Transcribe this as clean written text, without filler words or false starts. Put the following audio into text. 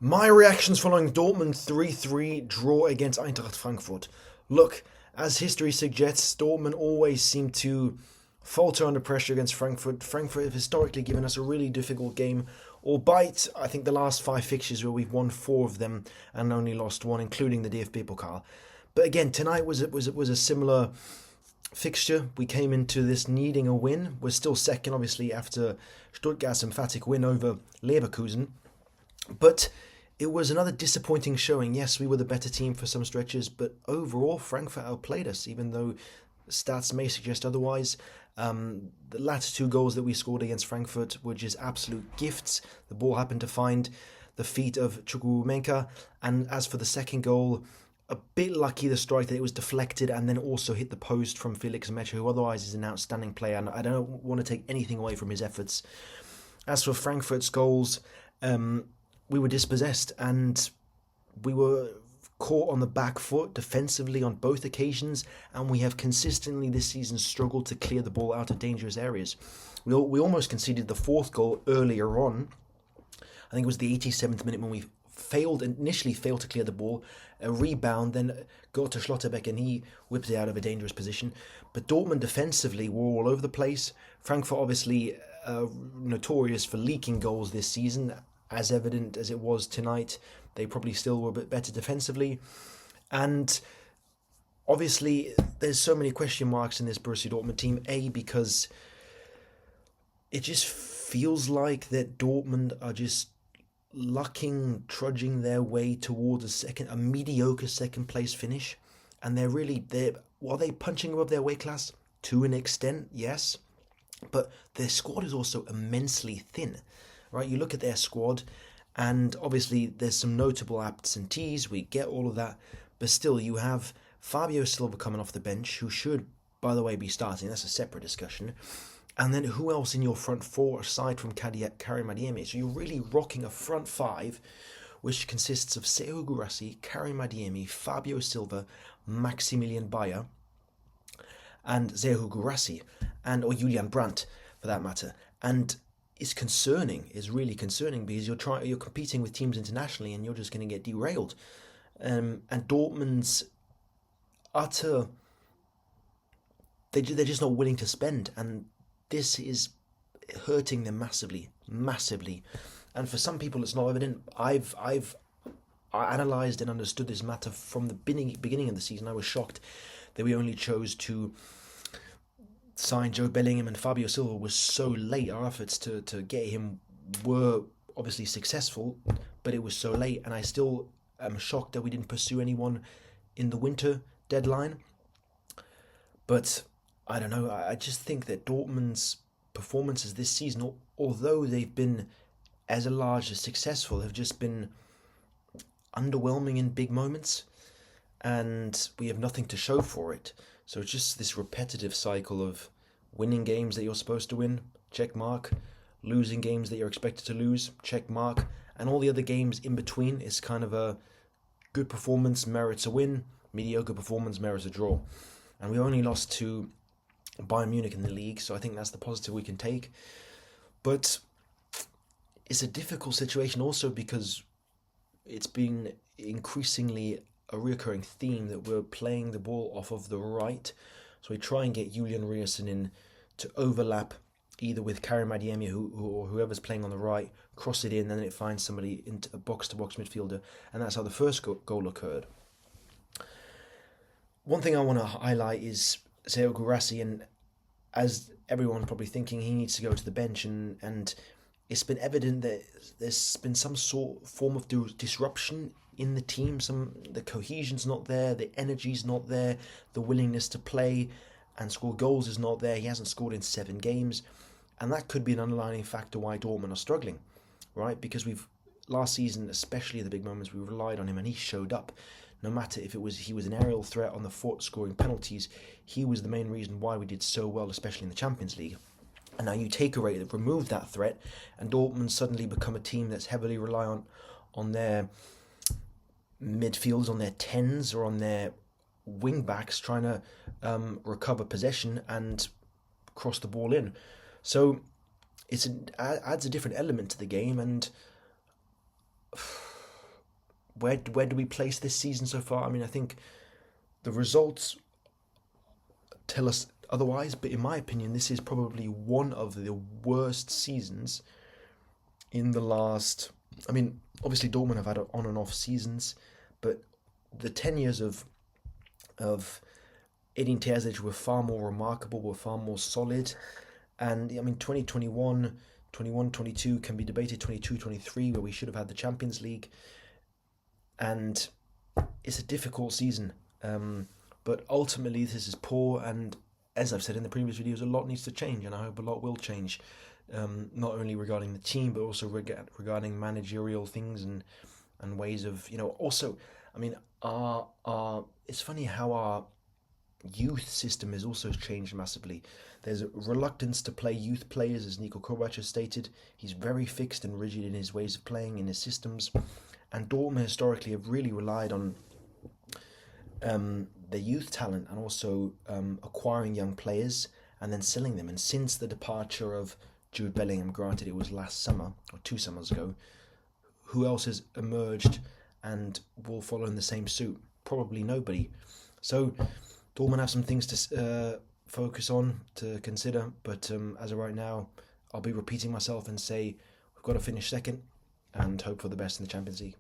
My reactions following Dortmund 3-3 draw against Eintracht Frankfurt. Look, as history suggests, Dortmund always seem to falter under pressure against Frankfurt. Frankfurt have historically given us a really difficult game, albeit I think the last five fixtures where we've won four of them and only lost one, including the DFB Pokal. But again, tonight was a similar fixture. We came into this needing a win. We're still second, obviously, after Stuttgart's emphatic win over Leverkusen. But it was another disappointing showing. Yes, we were the better team for some stretches, but overall, Frankfurt outplayed us, even though stats may suggest otherwise. The latter two goals that we scored against Frankfurt were just absolute gifts. The ball happened to find the feet of Chukwuemeka, and as for the second goal, a bit lucky the strike that it was deflected and then also hit the post from Felix Mecha, who otherwise is an outstanding player, and I don't want to take anything away from his efforts. As for Frankfurt's goals, we were dispossessed and we were caught on the back foot defensively on both occasions, and we have consistently this season struggled to clear the ball out of dangerous areas. We almost conceded the fourth goal earlier on. I think it was the 87th minute when we initially failed to clear the ball, a rebound, then got to Schlotterbeck and he whipped it out of a dangerous position. But Dortmund defensively were all over the place. Frankfurt obviously notorious for leaking goals this season, as evident as it was tonight. They probably still were a bit better defensively. And obviously there's so many question marks in this Borussia Dortmund team. A, because it just feels like that Dortmund are just trudging their way towards a mediocre second place finish, and are they punching above their weight class to an extent? Yes, but their squad is also immensely thin, right? You look at their squad, and obviously there's some notable absentees. We get all of that, but still, you have Fabio Silva coming off the bench, who should, by the way, be starting. That's a separate discussion. And then who else in your front four aside from Karim Adeyemi? So you're really rocking a front five, which consists of Serhou Guirassy, Karim Adeyemi, Fabio Silva, Maximilian Bayer, and Serhou Guirassy, or Julian Brandt, for that matter. And it's concerning. It's really concerning because you're competing with teams internationally, and you're just going to get derailed. And Dortmund's utter, they're just not willing to spend, and this is hurting them massively, massively. And for some people, it's not evident. I've analysed and understood this matter from the beginning of the season. I was shocked that we only chose to sign Joe Bellingham and Fabio Silva was so late. Our efforts to get him were obviously successful, but it was so late. And I still am shocked that we didn't pursue anyone in the winter deadline. But I don't know, I just think that Dortmund's performances this season, although they've been as a large as successful, have just been underwhelming in big moments, and we have nothing to show for it. So it's just this repetitive cycle of winning games that you're supposed to win, check mark, losing games that you're expected to lose, check mark, and all the other games in between is kind of a good performance merits a win, mediocre performance merits a draw. And we only lost to Bayern Munich in the league, so I think that's the positive we can take. But it's a difficult situation also because it's been increasingly a recurring theme that we're playing the ball off of the right. So we try and get Julian Riasson in to overlap either with Karim Adeyemi or whoever's playing on the right, cross it in, and then it finds somebody into a box-to-box midfielder, and that's how the first goal occurred. One thing I want to highlight is Serhou Guirassy, and as everyone's probably thinking, he needs to go to the bench, and it's been evident that there's been some form of disruption in the team. The cohesion's not there, the energy's not there, the willingness to play and score goals is not there. He hasn't scored in 7 games, and that could be an underlying factor why Dortmund are struggling, right? Because last season, especially the big moments, we relied on him, and he showed up. No matter if he was an aerial threat on the foot, scoring penalties, he was the main reason why we did so well, especially in the Champions League. And now you remove that threat, and Dortmund suddenly become a team that's heavily reliant on their midfields, on their 10s, or on their wing backs trying to recover possession and cross the ball in. So it adds a different element to the game, and where do we place this season so far? I mean, I think the results tell us otherwise, but in my opinion, this is probably one of the worst seasons in the last. I mean, obviously Dortmund have had on and off seasons, but the 10 years of Edin Terzic were far more remarkable, were far more solid. And I mean, 2021, 21, 22 can be debated, 22, 23, where we should have had the Champions League. And it's a difficult season. But ultimately, this is poor. And as I've said in the previous videos, a lot needs to change. And I hope a lot will change. Not only regarding the team, but also regarding managerial things and ways of, also, I mean, it's funny how our youth system has also changed massively. There's a reluctance to play youth players, as Niko Kovac has stated. He's very fixed and rigid in his ways of playing, in his systems. And Dortmund historically have really relied on their youth talent and also acquiring young players and then selling them. And since the departure of Jude Bellingham, granted it was last summer or 2 summers ago, who else has emerged and will follow in the same suit? Probably nobody. So Dortmund have some things to focus on, to consider, but as of right now, I'll be repeating myself and say we've got to finish second and hope for the best in the Champions League.